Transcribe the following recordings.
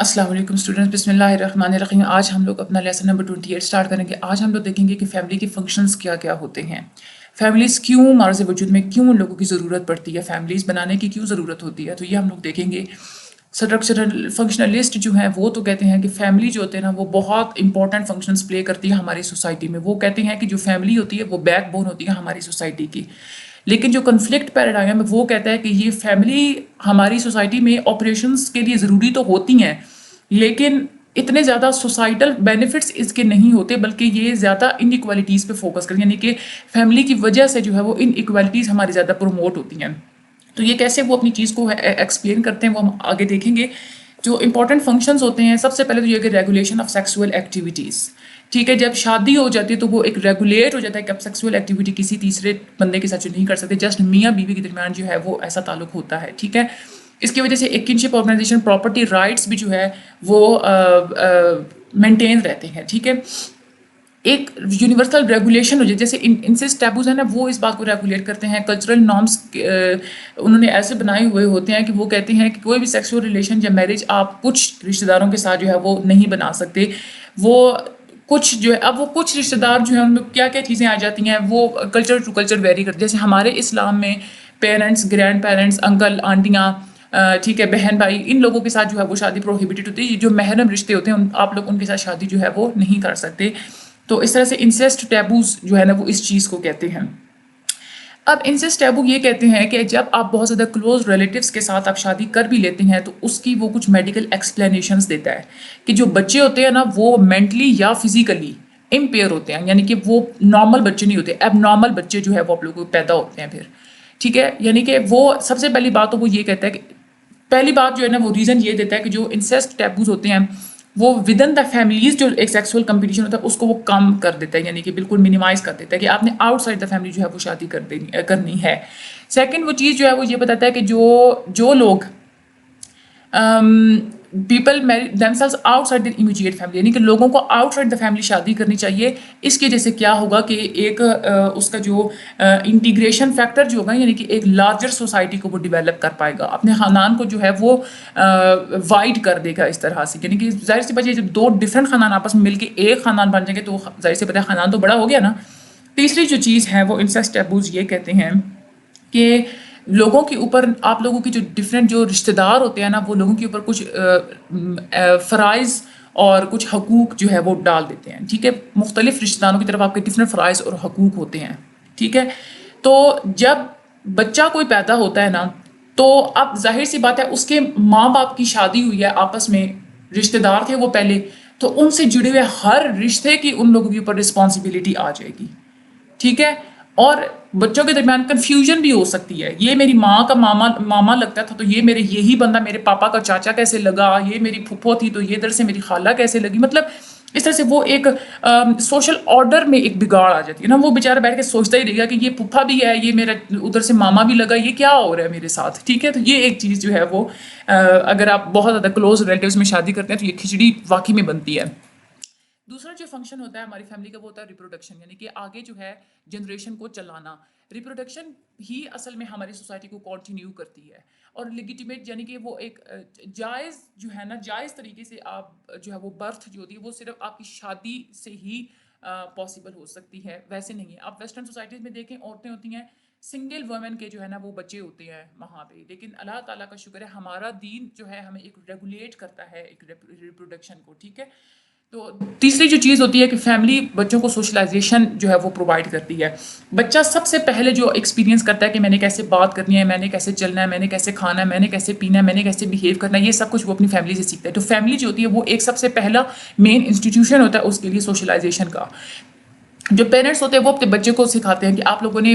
السلام علیکم اسٹوڈنٹس، بسم اللہ الرحمن الرحیم۔ آج ہم لوگ اپنا لیسن نمبر 28 اسٹارٹ کریں گے۔ آج ہم لوگ دیکھیں گے کہ فیملی کے فنکشنز کیا کیا ہوتے ہیں، فیملیز کیوں معرض وجود میں کیوں لوگوں کی ضرورت پڑتی ہے، فیملیز بنانے کی کیوں ضرورت ہوتی ہے، تو یہ ہم لوگ دیکھیں گے۔ اسٹرکچرل فنکشنلسٹ جو ہیں وہ تو کہتے ہیں کہ فیملی جو ہوتے ہیں نا وہ بہت امپورٹنٹ فنکشنز پلے کرتی ہے ہماری سوسائٹی میں۔ وہ کہتے ہیں کہ جو فیملی ہوتی ہے وہ بیک بون ہوتی ہے ہماری سوسائٹی کی، لیکن جو کنفلکٹ پیراڈائم ہے وہ کہتا ہے کہ یہ فیملی ہماری سوسائٹی میں آپریشنز کے لیے ضروری تو ہوتی ہیں، لیکن اتنے زیادہ سوسائٹل بینیفٹس اس کے نہیں ہوتے، بلکہ یہ زیادہ ان ایکوالٹیز پہ فوکس کریں، یعنی کہ فیملی کی وجہ سے جو ہے وہ ان ایکوالٹیز ہماری زیادہ پروموٹ ہوتی ہیں۔ تو یہ کیسے وہ اپنی چیز کو ایکسپلین کرتے ہیں وہ ہم آگے دیکھیں گے۔ جو امپورٹنٹ فنکشنز ہوتے ہیں، سب سے پہلے تو یہ کہ ریگولیشن آف سیکسول ایکٹیویٹیز، ٹھیک ہے، جب شادی ہو جاتی ہے تو وہ ایک ریگولیٹ ہو جاتا ہے کہ اب سیکسول ایکٹیویٹی کسی تیسرے بندے کے ساتھ جو نہیں کر سکتے، جسٹ میاں بیوی کے درمیان جو ہے وہ ایسا تعلق ہوتا ہے، ٹھیک ہے۔ اس کی وجہ سے ایک کنشپ آرگنائزیشن پراپرٹی رائٹس بھی جو ہے وہ مینٹین رہتے ہیں، ٹھیک ہے۔ ایک یونیورسل ریگولیشن ہو جائے، جیسے انسیسٹ ٹیبوز ہیں نا وہ اس بات کو ریگولیٹ کرتے ہیں۔ کلچرل نارمس انہوں نے ایسے بنائے ہوئے ہوتے ہیں کہ وہ کہتے ہیں کہ کوئی بھی سیکسول ریلیشن یا میرج آپ کچھ رشتہ داروں کے ساتھ جو ہے وہ نہیں بنا سکتے۔ وہ کچھ جو ہے، اب وہ کچھ رشتہ دار جو ہیں ان میں کیا کیا چیزیں آ جاتی ہیں، وہ کلچر ٹو کلچر ویری کرتے ہیں۔ جیسے ہمارے اسلام میں پیرنٹس، گرینڈ پیرنٹس، انکل آنٹیاں، ٹھیک ہے، بہن بھائی، ان لوگوں کے ساتھ جو ہے وہ شادی پروہیبٹڈ ہوتی ہے۔ جو محرم رشتے ہوتے ہیں آپ لوگ ان کے ساتھ شادی جو ہے وہ نہیں کر سکتے۔ تو اس طرح سے انسیسٹ ٹیبوز جو ہے نا وہ اس چیز کو کہتے ہیں۔ اب انسیسٹ ٹیبو یہ کہتے ہیں کہ جب آپ بہت زیادہ کلوز ریلیٹیوز کے ساتھ آپ شادی کر بھی لیتے ہیں تو اس کی وہ کچھ میڈیکل ایکسپلینیشنز دیتا ہے کہ جو بچے ہوتے ہیں نا وہ مینٹلی یا فزیکلی امپیئر ہوتے ہیں، یعنی کہ وہ نارمل بچے نہیں ہوتے، ایب نارمل بچے جو ہے وہ آپ لوگوں کو پیدا ہوتے ہیں پھر، ٹھیک ہے۔ یعنی کہ وہ سب سے پہلی بات تو وہ یہ کہتا ہے کہ پہلی بات جو ہے نا وہ ریزن یہ دیتا ہے کہ جو انسیسٹ ٹیبوز ہوتے ہیں وہ ود ان دا فیملیز جو ایک سیکسول کمپٹیشن ہوتا ہے اس کو وہ کم کر دیتا ہے، یعنی کہ بالکل منیمائز کر دیتا ہے کہ آپ نے آؤٹ سائڈ دا فیملی جو ہے وہ شادی کرنی ہے۔ سیکنڈ وہ چیز جو ہے وہ یہ بتاتا ہے کہ جو لوگ people marry themselves outside the immediate family, یعنی کہ لوگوں کو آؤٹ سائڈ دا فیملی شادی کرنی چاہیے۔ اس کی وجہ سے کیا ہوگا کہ ایک اس کا جو انٹیگریشن فیکٹر جو ہوگا، یعنی کہ ایک لارجر سوسائٹی کو وہ ڈیولپ کر پائے گا، اپنے خاندان کو جو ہے وہ وائڈ کر دے گا اس طرح سے، یعنی کہ ظاہر سی بات ہے جب دو ڈفرینٹ خاندان آپس میں مل کے ایک خاندان بن جائیں گے تو ظاہر سی بات ہے خاندان تو بڑا ہو گیا نا۔ تیسری جو چیز ہے وہ انسیسٹ ٹیبوز یہ کہتے ہیں کہ لوگوں کے اوپر آپ لوگوں کی جو ڈفرینٹ جو رشتہ دار ہوتے ہیں نا وہ لوگوں کے اوپر کچھ فرائض اور کچھ حقوق جو ہے وہ ڈال دیتے ہیں، ٹھیک ہے۔ مختلف رشتہ داروں کی طرف آپ کے ڈفرینٹ فرائض اور حقوق ہوتے ہیں، ٹھیک ہے۔ تو جب بچہ کوئی پیدا ہوتا ہے نا تو اب ظاہر سی بات ہے اس کے ماں باپ کی شادی ہوئی ہے، آپس میں رشتہ دار تھے وہ پہلے، تو ان سے جڑے ہوئے ہر رشتے کی ان لوگوں کے اوپر رسپانسبلٹی آ جائے گی، ٹھیک ہے۔ اور بچوں کے درمیان کنفیوژن بھی ہو سکتی ہے، یہ میری ماں کا ماما لگتا تھا تو یہ میرے یہی بندہ میرے پاپا کا چاچا کیسے لگا، یہ میری پھپھو تھی تو یہ ادھر سے میری خالہ کیسے لگی، مطلب اس طرح سے وہ ایک سوشل آرڈر میں ایک بگاڑ آ جاتی ہے نا۔ وہ بیچارہ بیٹھ کے سوچتا ہی رہے گا کہ یہ پھپھا بھی ہے، یہ میرا ادھر سے ماما بھی لگا، یہ کیا ہو رہا ہے میرے ساتھ، ٹھیک ہے۔ تو یہ ایک چیز جو ہے وہ اگر آپ بہت زیادہ کلوز ریلیٹیوز میں شادی کرتے ہیں تو یہ کھچڑی واقعی میں بنتی ہے۔ دوسرا جو فنکشن ہوتا ہے ہماری فیملی کا وہ ہوتا ہے ریپروڈکشن، یعنی کہ آگے جو ہے جنریشن کو چلانا۔ ریپروڈکشن ہی اصل میں ہماری سوسائٹی کو کنٹینیو کرتی ہے اور لیگیٹیمیٹ، یعنی کہ وہ ایک جائز جو ہے نا، جائز طریقے سے آپ جو ہے وہ برتھ جو ہوتی ہے وہ صرف آپ کی شادی سے ہی پاسبل ہو سکتی ہے، ویسے نہیں ہے۔ آپ ویسٹرن سوسائٹیز میں دیکھیں عورتیں ہوتی ہیں سنگل وومن کے جو ہے نا وہ بچے ہوتے ہیں وہاں پہ، لیکن اللہ تعالیٰ کا شکر ہے ہمارا دین جو ہے ہمیں ایک ریگولیٹ کرتا ہے ایک ریپروڈکشن کو، ٹھیک ہے۔ تو تیسری جو چیز ہوتی ہے کہ فیملی بچوں کو سوشلائزیشن جو ہے وہ پرووائڈ کرتی ہے۔ بچہ سب سے پہلے جو ایکسپیرینس کرتا ہے کہ میں نے کیسے بات کرنی ہے، میں نے کیسے چلنا ہے، میں نے کیسے کھانا ہے، میں نے کیسے پینا ہے، میں نے کیسے بیہیو کرنا ہے، یہ سب کچھ وہ اپنی فیملی سے سیکھتا ہے۔ تو فیملی جو ہوتی ہے وہ ایک سب سے پہلا مین انسٹیٹیوشن ہوتا ہے اس کے لیے سوشلائزیشن کا۔ جو پیرنٹس ہوتے ہیں وہ اپنے بچے کو سکھاتے ہیں کہ آپ لوگوں نے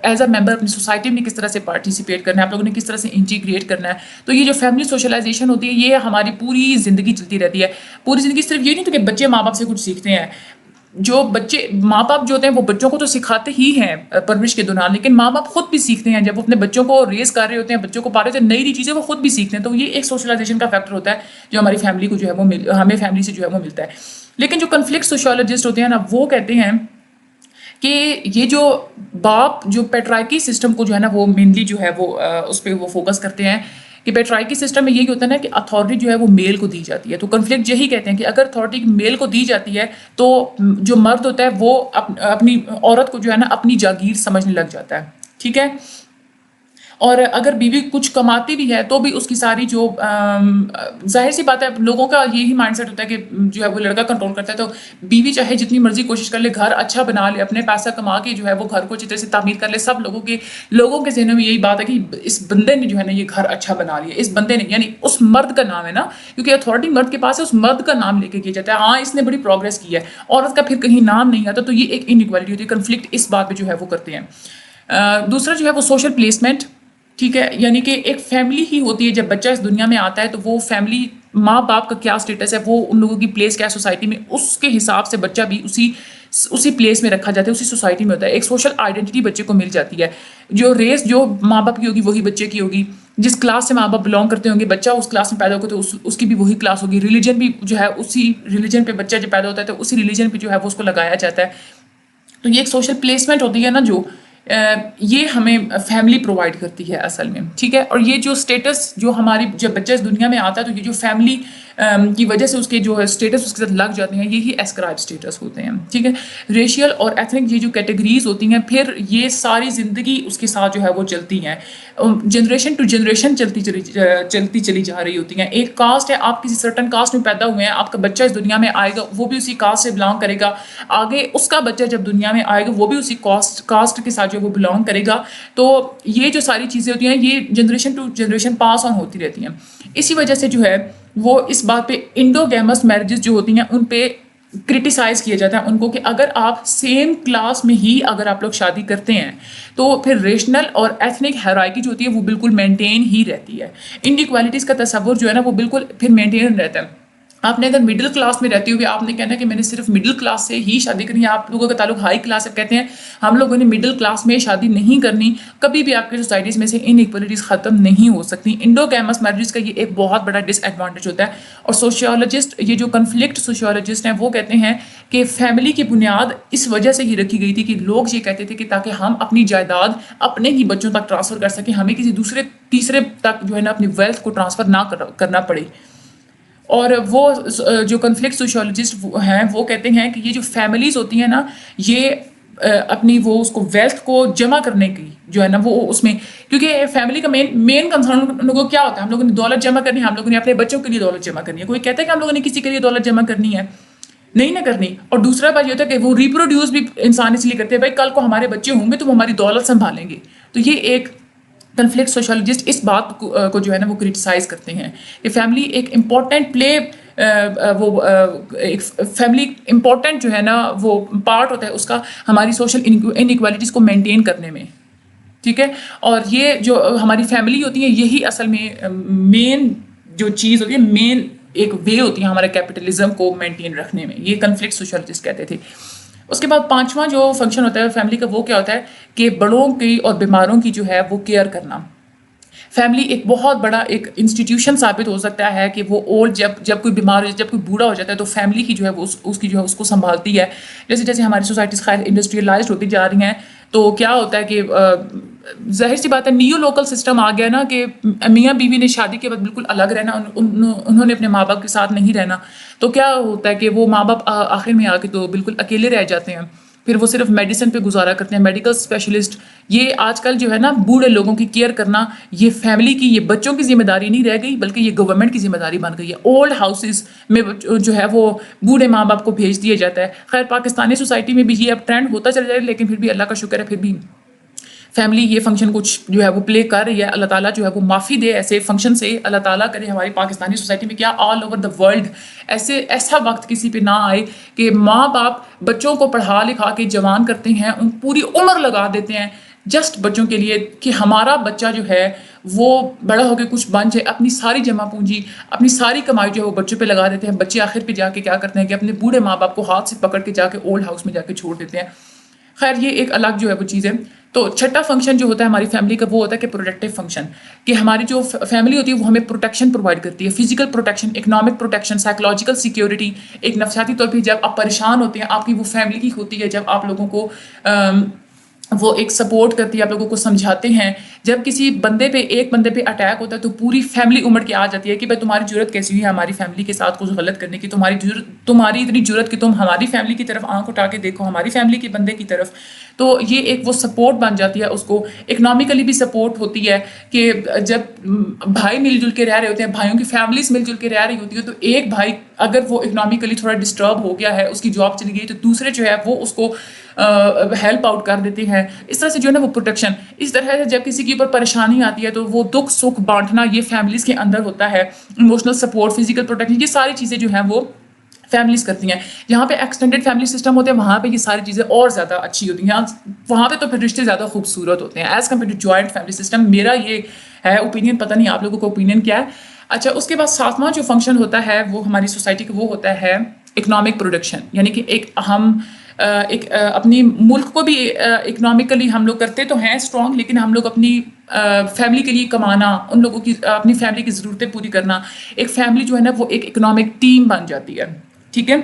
ایز اے ممبر اپنی سوسائٹی میں کس طرح سے پارٹیسپیٹ کرنا ہے، آپ لوگوں نے کس طرح سے انٹیگریٹ کرنا ہے۔ تو یہ جو فیملی سوشلائزیشن ہوتی ہے یہ ہماری پوری زندگی چلتی رہتی ہے۔ پوری زندگی صرف یہ نہیں تو کہ بچے ماں باپ سے کچھ سیکھتے ہیں، جو بچے ماں باپ جو ہوتے ہیں وہ بچوں کو تو سکھاتے ہی ہیں پرورش کے دوران، لیکن ماں باپ خود بھی سیکھتے ہیں جب وہ اپنے بچوں کو ریز کر رہے ہوتے ہیں، بچوں کو پا رہے ہوتے ہیں، نئی نئی چیزیں وہ خود بھی سیکھتے ہیں۔ تو یہ ایک سوشلائزیشن کا فیکٹر ہوتا ہے جو ہماری فیملی کو جو ہے وہ ہمیں فیملی سے جو ہے وہ ملتا ہے۔ لیکن جو کنفلکٹ سوشیولوجسٹ ہوتے ہیں نا وہ کہتے ہیں کہ یہ جو باپ جو پیٹرائکی سسٹم کو جو ہے نا وہ مینلی جو ہے وہ اس پہ وہ فوکس کرتے ہیں کہ پیٹرائکی سسٹم میں یہی ہوتا ہے نا کہ اتھارٹی جو ہے وہ میل کو دی جاتی ہے. تو کنفلکٹ یہی کہتے ہیں کہ اگر اتھارٹی میل کو دی جاتی ہے تو جو مرد ہوتا ہے وہ اپنی عورت کو جو ہے نا اپنی جاگیر سمجھنے لگ جاتا ہے. ٹھیک ہے. اور اگر بیوی کچھ کماتی بھی ہے تو بھی اس کی ساری جو ظاہر سی بات ہے لوگوں کا یہی مائنڈ سیٹ ہوتا ہے کہ جو ہے وہ لڑکا کنٹرول کرتا ہے, تو بیوی چاہے جتنی مرضی کوشش کر لے, گھر اچھا بنا لے, اپنے پیسہ کما کے جو ہے وہ گھر کو اچھی طرح سے تعمیر کر لے, سب لوگوں کے ذہنوں میں یہی بات ہے کہ اس بندے نے جو ہے نا یہ گھر اچھا بنا لیا, اس بندے نے یعنی اس مرد کا نام ہے نا, کیونکہ اتھارٹی مرد کے پاس ہے, اس مرد کا نام لے کے کیا جاتا ہے. ہاں اس نے بڑی پروگرس کی ہے, عورت کا پھر کہیں نام نہیں آتا, تو یہ ایک انیکوالٹی ہوتی ہے. کنفلکٹ اس بات پہ جو ہے وہ کرتے ہیں. دوسرا جو ہے وہ سوشل پلیسمنٹ. ٹھیک ہے, یعنی کہ ایک فیملی ہی ہوتی ہے جب بچہ اس دنیا میں آتا ہے تو وہ فیملی, ماں باپ کا کیا اسٹیٹس ہے, وہ ان لوگوں کی پلیس کیا ہے سوسائٹی میں, اس کے حساب سے بچہ بھی اسی پلیس میں رکھا جاتا ہے, اسی سوسائٹی میں ہوتا ہے. ایک سوشل آئیڈینٹی بچے کو مل جاتی ہے. جو ریس جو ماں باپ کی ہوگی وہی بچے کی ہوگی, جس کلاس سے ماں باپ بلانگ کرتے ہوں گے بچہ اس کلاس میں پیدا ہوگا تو اس کی بھی وہی کلاس ہوگی. ریلیجن بھی جو ہے اسی ریلیجن پہ بچہ جب پیدا ہوتا ہے تو اسی ریلیجن پہ جو ہے وہ اس کو لگایا جاتا ہے. تو یہ ایک سوشل پلیسمنٹ ہوتی ہے نا جو یہ ہمیں فیملی پرووائڈ کرتی ہے اصل میں. ٹھیک ہے. اور یہ جو اسٹیٹس جو ہماری جب بچہ اس دنیا میں آتا ہے تو یہ جو فیملی کی وجہ سے اس کے جو اسٹیٹس اس کے ساتھ لگ جاتے ہیں, یہی ایسکرائب اسٹیٹس ہوتے ہیں. ٹھیک ہے. ریشیل اور ایتھنک یہ جو کیٹیگریز ہوتی ہیں پھر یہ ساری زندگی اس کے ساتھ جو ہے وہ چلتی ہیں, جنریشن ٹو جنریشن چلتی چلی جا رہی ہوتی ہیں. ایک کاسٹ ہے, آپ کسی سرٹن کاسٹ میں پیدا ہوئے ہیں, آپ کا بچہ اس دنیا میں آئے گا وہ بھی اسی کاسٹ سے بلانگ کرے گا, آگے اس کا بچہ جب دنیا میں آئے گا وہ بھی اسی کاسٹ کے ساتھ جو وہ بلانگ کرے گا. تو یہ جو ساری چیزیں ہوتی ہیں یہ جنریشن ٹو جنریشن پاس آن ہوتی رہتی ہیں. اسی وجہ سے جو ہے وہ اس بات پہ انڈوگیمس میرجز جو ہوتی ہیں ان پہ کرٹیسائز کیا جاتا ہے ان کو, کہ اگر آپ سیم کلاس میں ہی اگر آپ لوگ شادی کرتے ہیں تو پھر ریشنل اور ایتھنک ہیرارکی جو ہوتی ہے وہ بالکل مینٹین ہی رہتی ہے. انڈیکوالٹیز کا تصور جو ہے نا وہ بالکل پھر مینٹین رہتا ہے. آپ نے اگر مڈل کلاس میں رہتے ہوئے آپ نے کہنا کہ میں نے صرف مڈل کلاس سے ہی شادی کرنی ہے, آپ لوگوں کا تعلق ہائی کلاس سے, کہتے ہیں ہم لوگوں نے مڈل کلاس میں شادی نہیں کرنی, کبھی بھی آپ کی سوسائٹیز میں سے انیکوالٹیز ختم نہیں ہو سکتی. انڈوگیمس میرجز کا یہ ایک بہت بڑا ڈس ایڈوانٹیج ہوتا ہے. اور سوشیولوجسٹ یہ جو کنفلکٹ سوشیولوجسٹ ہیں وہ کہتے ہیں کہ فیملی کی بنیاد اس وجہ سے ہی رکھی گئی تھی کہ لوگ یہ کہتے تھے کہ تاکہ ہم اپنی جائیداد اپنے ہی بچوں تک ٹرانسفر کر سکیں, ہمیں کسی دوسرے تیسرے تک جو ہے نا اپنی ویلتھ کو ٹرانسفر نہ کرنا پڑے. اور وہ جو کنفلکٹ سوشیولوجسٹ ہیں وہ کہتے ہیں کہ یہ جو فیملیز ہوتی ہیں نا یہ اپنی وہ اس کو ویلتھ کو جمع کرنے کی جو ہے نا وہ اس میں, کیونکہ فیملی کا مین کنسرن ہم لوگوں کو کیا ہوتا ہے, ہم لوگوں نے دولت جمع کرنی ہے, ہم لوگوں نے اپنے بچوں کے لیے دولت جمع کرنی ہے. کوئی کہتا ہے کہ ہم لوگوں نے کسی کے لیے دولت جمع کرنی ہے, نہیں نہ کرنی. اور دوسرا بات یہ ہوتا ہے کہ وہ ریپروڈیوس بھی انسان اس لیے کرتے ہیں بھائی کل کو ہمارے بچے ہوں گے تو وہ ہماری دولت سنبھالیں گے. تو یہ ایک کنفلکٹ سوشیولوجسٹ اس بات کو جو ہے نا وہ کرٹیسائز کرتے ہیں کہ فیملی ایک امپورٹنٹ وہ ایک فیملی امپورٹنٹ جو ہے نا وہ پارٹ ہوتا ہے اس کا ہماری سوشل انیکوالٹیز کو مینٹین کرنے میں. ٹھیک ہے. اور یہ جو ہماری فیملی ہوتی ہے یہی اصل میں مین جو چیز ہوتی ہے, مین ایک وے ہوتی ہے ہمارے کیپٹلزم کو مینٹین رکھنے میں. یہ کنفلکٹ سوشیولوجسٹ کہتے تھے. اس کے بعد پانچواں جو فنکشن ہوتا ہے فیملی کا وہ کیا ہوتا ہے کہ بڑوں کی اور بیماروں کی جو ہے وہ کیئر کرنا. فیملی ایک بہت بڑا ایک انسٹیٹیوشن ثابت ہو سکتا ہے کہ وہ اولڈ جب کوئی بیمار ہو جب کوئی بوڑھا ہو جاتا ہے تو فیملی کی جو ہے وہ اس کی جو ہے اس کو سنبھالتی ہے. جیسے جیسے ہماری سوسائٹیز خیر انڈسٹریلائزڈ ہوتی جا رہی ہیں تو کیا ہوتا ہے کہ ظاہر سی بات ہے نیو لوکل سسٹم آ گیا نا کہ میاں بیوی نے شادی کے بعد بالکل الگ رہنا, انہوں نے اپنے ماں باپ کے ساتھ نہیں رہنا. تو کیا ہوتا ہے کہ وہ ماں باپ آخر میں آ کے تو بالکل اکیلے رہ جاتے ہیں, پھر وہ صرف میڈیسن پہ گزارا کرتے ہیں. میڈیکل اسپیشلسٹ یہ آج کل جو ہے نا بوڑھے لوگوں کی کیئر کرنا یہ فیملی کی, یہ بچوں کی ذمہ داری نہیں رہ گئی بلکہ یہ گورنمنٹ کی ذمہ داری بن گئی ہے. اولڈ ہاؤسز میں جو ہے وہ بوڑھے ماں باپ کو بھیج دیا جاتا ہے. خیر پاکستانی سوسائٹی میں بھی یہ اب ٹرینڈ ہوتا چل جائے لیکن پھر بھی اللہ کا شکر ہے پھر بھی فیملی یہ فنکشن کچھ جو ہے وہ پلے کر رہی ہے. اللہ تعالیٰ جو ہے وہ معافی دے ایسے فنکشن سے, اللہ تعالیٰ کرے ہماری پاکستانی سوسائٹی میں کیا آل اوور دا ورلڈ ایسا وقت کسی پہ نہ آئے کہ ماں باپ بچوں کو پڑھا لکھا کے جوان کرتے ہیں, ان پوری عمر لگا دیتے ہیں جسٹ بچوں کے لیے کہ ہمارا بچہ جو ہے وہ بڑا ہو کے کچھ بن جائے. اپنی ساری جمع پونجی اپنی ساری کمائی جو ہے وہ بچوں پہ لگا دیتے ہیں. بچے آخر پہ جا کے کیا کرتے ہیں کہ اپنے بوڑھے ماں باپ کو ہاتھ سے پکڑ کے جا کے اولڈ ہاؤس میں جا کے چھوڑ دیتے ہیں. خیر یہ ایک الگ جو ہے وہ چیز ہے. تو چھٹا فنکشن جو ہوتا ہے ہماری فیملی کا وہ ہوتا ہے کہ پروٹیکٹیو فنکشن, کہ ہماری جو فیملی ہوتی ہے وہ ہمیں پروٹیکشن پرووائڈ کرتی ہے. Physical protection, economic protection, psychological security. ایک نفسیاتی طور پہ جب آپ پریشان ہوتے ہیں آپ کی وہ فیملی کی ہوتی ہے جب آپ لوگوں کو وہ ایک سپورٹ کرتی ہے, آپ لوگوں کو سمجھاتے ہیں جب کسی بندے پہ ایک بندے پہ اٹیک ہوتا ہے تو پوری فیملی امڑ کے آ جاتی ہے کہ بھائی تمہاری جرت کیسی ہوئی ہے ہماری فیملی کے ساتھ کچھ غلط کرنے کی, تمہاری اتنی جرت کہ تم ہماری فیملی کی طرف آنکھ اٹھا کے دیکھو, ہماری فیملی کے بندے کی طرف. تو یہ ایک وہ سپورٹ بن جاتی ہے, اس کو اکنامکلی بھی سپورٹ ہوتی ہے کہ جب بھائی مل جل کے رہ رہے ہوتے ہیں, بھائیوں کی فیملیز مل جل کے رہ رہی ہوتی ہے, تو ایک بھائی اگر وہ اکنامکلی تھوڑا ڈسٹرب ہو گیا ہے, اس کی جاب چلی گئی, تو دوسرے جو ہے وہ اس کو ہیلپ آؤٹ کر دیتے ہیں. اس طرح سے جو ہے نا وہ پروٹیکشن. اس طرح سے جب کسی کے اوپر پریشانی آتی ہے تو وہ دکھ سکھ بانٹنا یہ فیملیز کے اندر ہوتا ہے. ایموشنل سپورٹ, فزیکل پروٹیکشن, یہ ساری چیزیں جو ہیں وہ فیملیز کرتی ہیں. جہاں پہ ایکسٹینڈیڈ فیملی سسٹم ہوتے ہیں وہاں پہ یہ ساری چیزیں اور زیادہ اچھی ہوتی ہیں, وہاں پہ تو پھر رشتے زیادہ خوبصورت ہوتے ہیں as compared to joint family system. میرا یہ ہے اوپینین, پتہ نہیں آپ لوگوں کا اوپینین کیا ہے. اچھا, اس کے بعد ساتواں جو فنکشن ہوتا ہے وہ ہماری سوسائٹی کا وہ ہوتا ہے اکنامک پروڈکشن. یعنی کہ ہم اپنی ملک کو بھی اکنامکلی ہم لوگ کرتے تو ہیں اسٹرانگ, لیکن ہم لوگ اپنی فیملی کے لیے کمانا, ان لوگوں کی اپنی فیملی کی ضرورتیں پوری کرنا. ایک فیملی جو ہے نا وہ ایک اکنامک ٹیم بن جاتی ہے. ٹھیک ہے,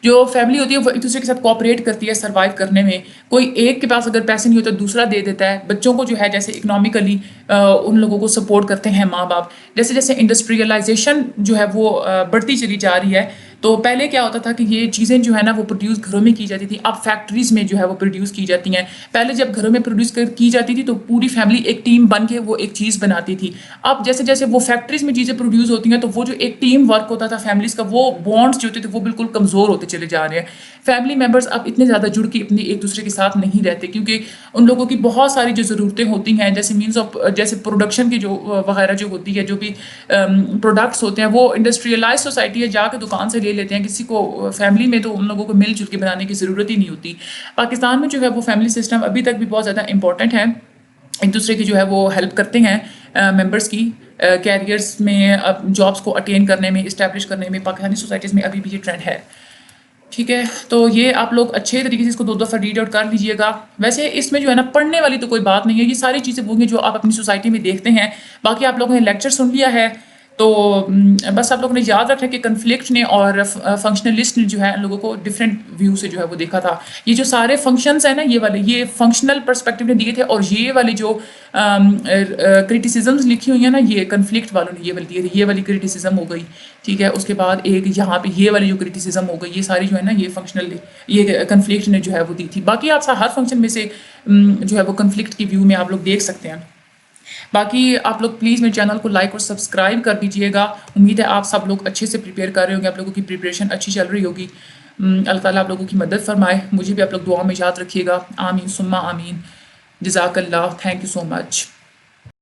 جو فیملی ہوتی ہے وہ ایک دوسرے کے ساتھ کوآپریٹ کرتی ہے سروائیو کرنے میں. کوئی ایک کے پاس اگر پیسے نہیں ہوتے دوسرا دے دیتا ہے. بچوں کو جو ہے جیسے اکنامکلی ان لوگوں کو سپورٹ کرتے ہیں ماں باپ. جیسے جیسے انڈسٹریلائزیشن جو ہے وہ بڑھتی چلی جا رہی ہے, تو پہلے کیا ہوتا تھا کہ یہ چیزیں جو ہے نا وہ پروڈیوس گھروں میں کی جاتی تھی, اب فیکٹریز میں جو ہے وہ پروڈیوس کی جاتی ہیں. پہلے جب گھروں میں پروڈیوس کی جاتی تھی تو پوری فیملی ایک ٹیم بن کے وہ ایک چیز بناتی تھی. اب جیسے جیسے وہ فیکٹریز میں چیزیں پروڈیوس ہوتی ہیں تو وہ جو ایک ٹیم ورک ہوتا تھا فیملیز کا, وہ بانڈس جو ہوتے تھے وہ بالکل کمزور ہوتے چلے جا رہے ہیں. فیملی ممبرس اب اتنے زیادہ جڑ کے اپنی ایک دوسرے کے ساتھ نہیں رہتے, کیونکہ ان لوگوں کی بہت ساری جو ضرورتیں ہوتی ہیں جیسے مینس آف جیسے پروڈکشن کی جو وغیرہ جو ہوتی ہے, جو بھی پروڈکٹس ہوتے ہیں وہ انڈسٹریلائز سوسائٹی ہے, جا کے دکان سے لے لیتے ہیں. کسی کو فیملی میں تو ان لوگوں کو مل جل کے بنانے کی ضرورت ہی نہیں ہوتی. پاکستان میں جو ہے وہ فیملی سسٹم ابھی تک بھی بہت زیادہ امپورٹنٹ ہے, ایک دوسرے کی جو ہے وہ ہیلپ کرتے ہیں ممبرس کی کیریئرس میں, جابس کو اٹین کرنے میں, اسٹیبلش کرنے میں. پاکستانی سوسائٹیز میں ابھی بھی یہ ٹرینڈ ہے. ٹھیک ہے, تو یہ آپ لوگ اچھے طریقے سے اس کو 2 دفعہ ریڈ آؤٹ کر لیجیے گا. ویسے اس میں جو ہے نا پڑھنے والی تو کوئی بات نہیں ہے, یہ ساری چیزیں وہ ہیں جو آپ اپنی سوسائٹی میں دیکھتے ہیں. باقی آپ لوگوں نے لیکچر سن لیا ہے تو بس آپ لوگوں نے یاد رکھا کہ کنفلکٹ نے اور فنکشنلسٹ نے جو ہے ان لوگوں کو ڈفرینٹ ویو سے جو ہے وہ دیکھا تھا. یہ جو سارے فنکشنز ہیں نا یہ والے, یہ فنکشنل پرسپیکٹو نے دیے تھے, اور یہ والی جو کرٹیسزمز لکھی ہوئی ہیں نا یہ کنفلکٹ والوں نے یہ والی دیے تھے. یہ والی کرٹیسزم ہو گئی, ٹھیک ہے. اس کے بعد ایک یہاں پہ یہ والی جو کرٹیسزم ہو گئی, یہ ساری جو ہے نا یہ فنکشنل یہ کنفلکٹ نے جو ہے وہ دی تھی. باقی آپ ہر فنکشن میں سے جو ہے وہ کنفلکٹ کی ویو میں آپ لوگ دیکھ سکتے ہیں. باقی آپ لوگ پلیز میرے چینل کو لائک اور سبسکرائب کر دیجیے گا. امید ہے آپ سب لوگ اچھے سے پریپیئر کر رہے ہوں گے, آپ لوگوں کی پریپریشن اچھی چل رہی ہوگی. اللہ تعالیٰ آپ لوگوں کی مدد فرمائے. مجھے بھی آپ لوگ دعا میں یاد رکھیے گا. آمین ثم آمین. جزاک اللہ. Thank you so much.